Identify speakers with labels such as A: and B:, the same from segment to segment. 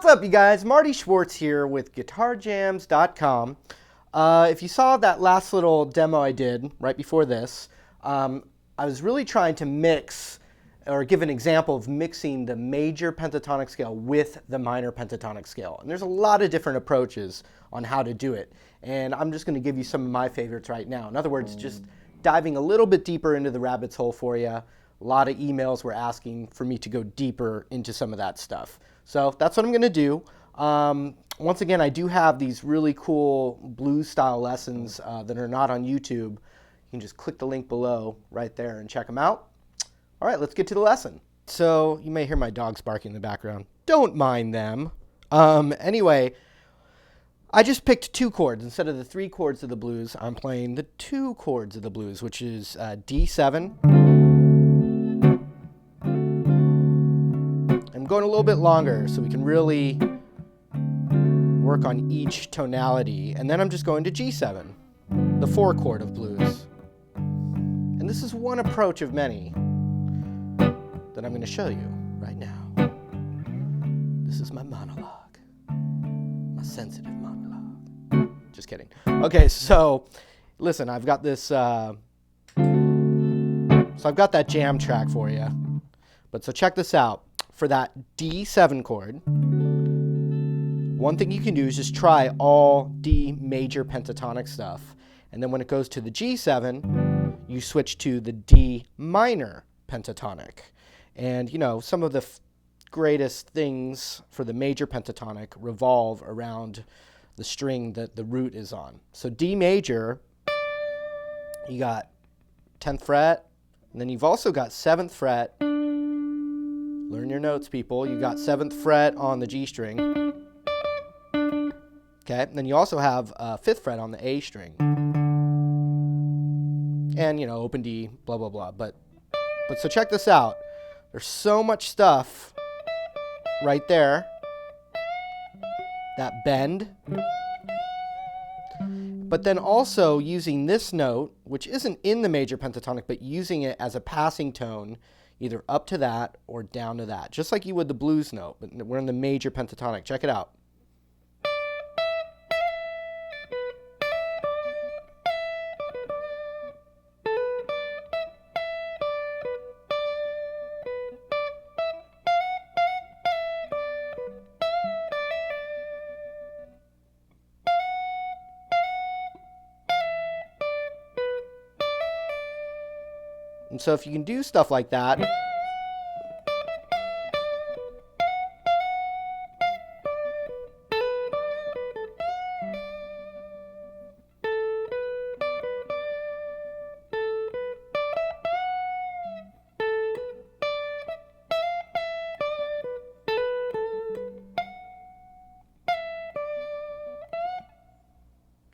A: What's up, you guys? Marty Schwartz here with GuitarJams.com. If you saw that last little demo I did right before this, I was really trying to mix or give an example of mixing the major pentatonic scale with the minor pentatonic scale. And there's a lot of different approaches on how to do it. And I'm just going to give you some of my favorites right now. In other words, just diving a little bit deeper into the rabbit's hole for you. A lot of emails were asking for me to go deeper into some of that stuff. So that's what I'm going to do. Once again, I do have these really cool blues style lessons that are not on YouTube. You can just click the link below right there and check them out. All right, let's get to the lesson. So you may hear my dogs barking in the background. Don't mind them. Anyway, I just picked 2 chords. Instead of the 3 chords of the blues, I'm playing the 2 chords of the blues, which is D7. I'm going a little bit longer so we can really work on each tonality. And then I'm just going to G7, the 4 chord of blues. And this is one approach of many that I'm going to show you right now. This is my monologue, my sensitive monologue. Just kidding. Okay, so listen, I've got this, so I've got that jam track for you. But so check this out. For that D7 chord, one thing you can do is just try all D major pentatonic stuff. And then when it goes to the G7, you switch to the D minor pentatonic. And, you know, some of the greatest things for the major pentatonic revolve around the string that the root is on. So D major, you got 10th fret, and then you've also got 7th fret. Learn your notes, people. You got 7th fret on the G string. Okay, and then you also have 5th fret on the A string. And, you know, open D, blah, blah, blah. But so check this out. There's so much stuff right there. That bend. But then also using this note, which isn't in the major pentatonic, but using it as a passing tone, either up to that or down to that, just like you would the blues note, but we're in the major pentatonic. Check it out. And so if you can do stuff like that,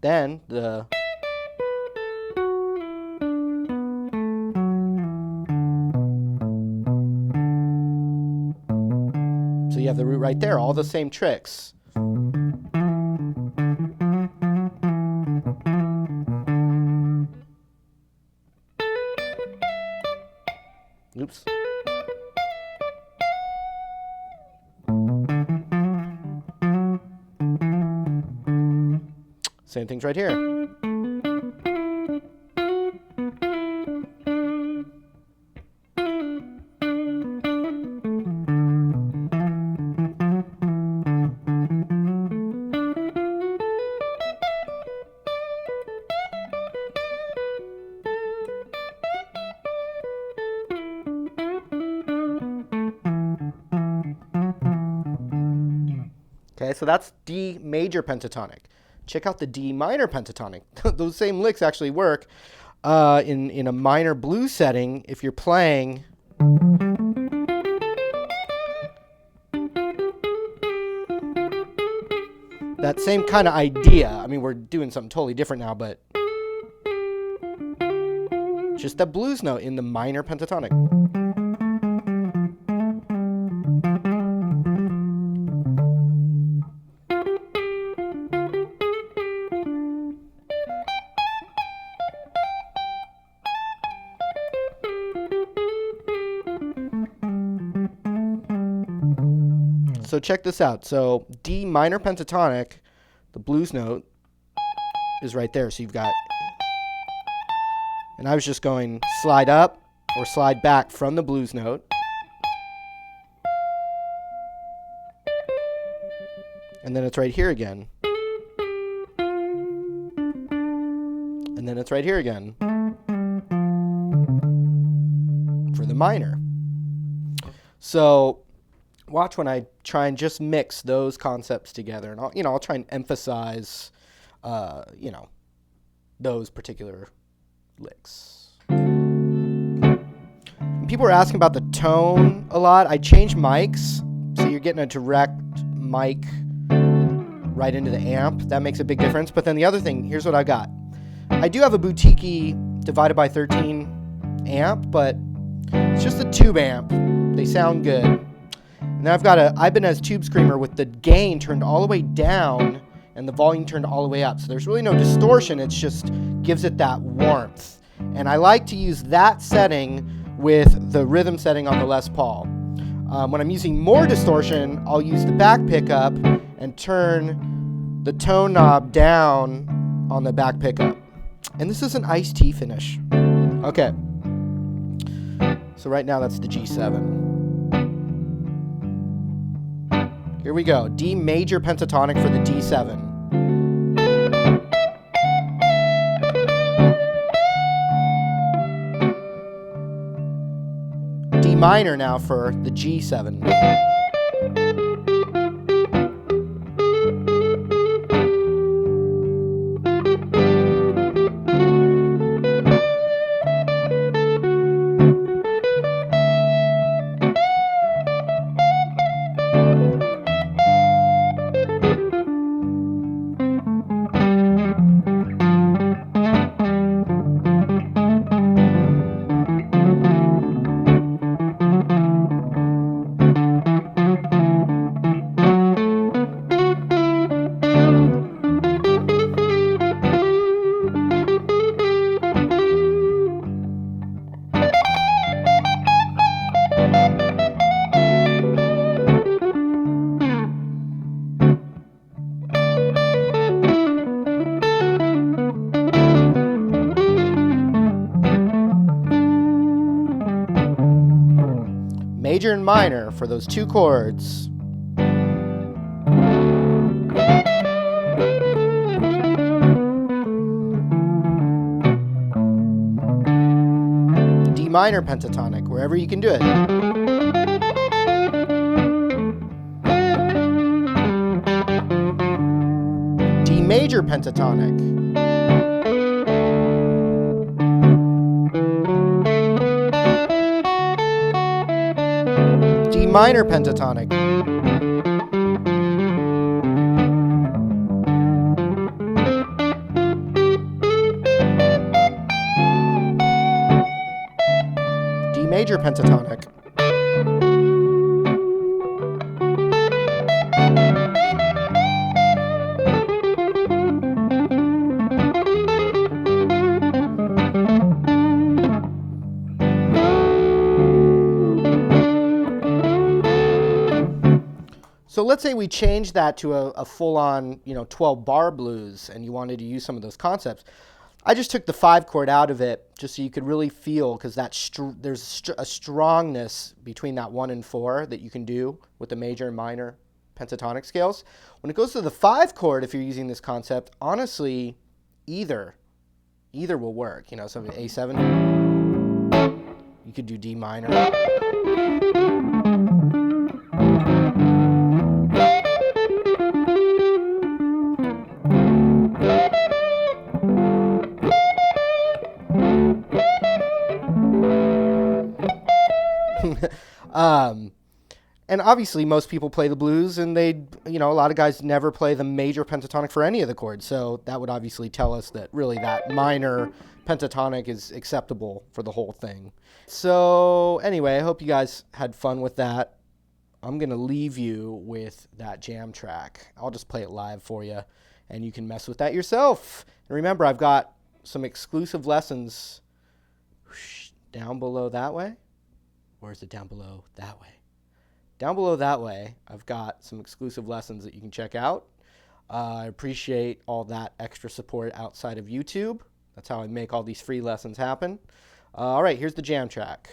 A: then the so you have the root right there, all the same tricks. Oops. Same things right here. Okay, so that's D major pentatonic. Check out the D minor pentatonic. Those same licks actually work in a minor blues setting if you're playing that same kind of idea. I mean, we're doing something totally different now, but just that blues note in the minor pentatonic. So check this out. So D minor pentatonic, the blues note is right there. So you've got, and I was just going slide up or slide back from the blues note. And then it's right here again. And then it's right here again for the minor. So watch when I try and just mix those concepts together, and I'll try and emphasize, those particular licks. And people are asking about the tone a lot. I changed mics, so you're getting a direct mic right into the amp. That makes a big difference. But then the other thing, here's what I got. I do have a boutique divided by 13 amp, but it's just a tube amp. They sound good. And then I've got a Ibanez Tube Screamer with the gain turned all the way down and the volume turned all the way up. So there's really no distortion. It just gives it that warmth. And I like to use that setting with the rhythm setting on the Les Paul. When I'm using more distortion, I'll use the back pickup and turn the tone knob down on the back pickup. And this is an iced tea finish. Okay. So right now that's the G7. Here we go. D major pentatonic for the D7. D minor now for the G7. Major and minor for those two chords. D minor pentatonic, wherever you can do it. D major pentatonic. D minor pentatonic. D major pentatonic. So let's say we change that to a full-on, 12-bar blues, and you wanted to use some of those concepts. I just took the 5 chord out of it, just so you could really feel, because there's a strongness between that 1 and 4 that you can do with the major and minor pentatonic scales. When it goes to the 5 chord, if you're using this concept, honestly, either will work. So A7, you could do D minor. And obviously, most people play the blues, and a lot of guys never play the major pentatonic for any of the chords. So that would obviously tell us that really that minor pentatonic is acceptable for the whole thing. So anyway, I hope you guys had fun with that. I'm going to leave you with that jam track. I'll just play it live for you, and you can mess with that yourself. And remember, I've got some exclusive lessons down below that way. Or is it down below that way? Down below that way, I've got some exclusive lessons that you can check out. I appreciate all that extra support outside of YouTube. That's how I make all these free lessons happen. All right, here's the jam track.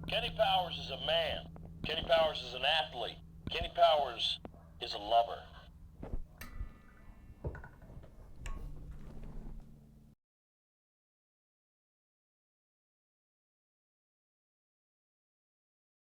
B: Kenny Powers is a man. Kenny Powers is an athlete. Kenny Powers is a lover.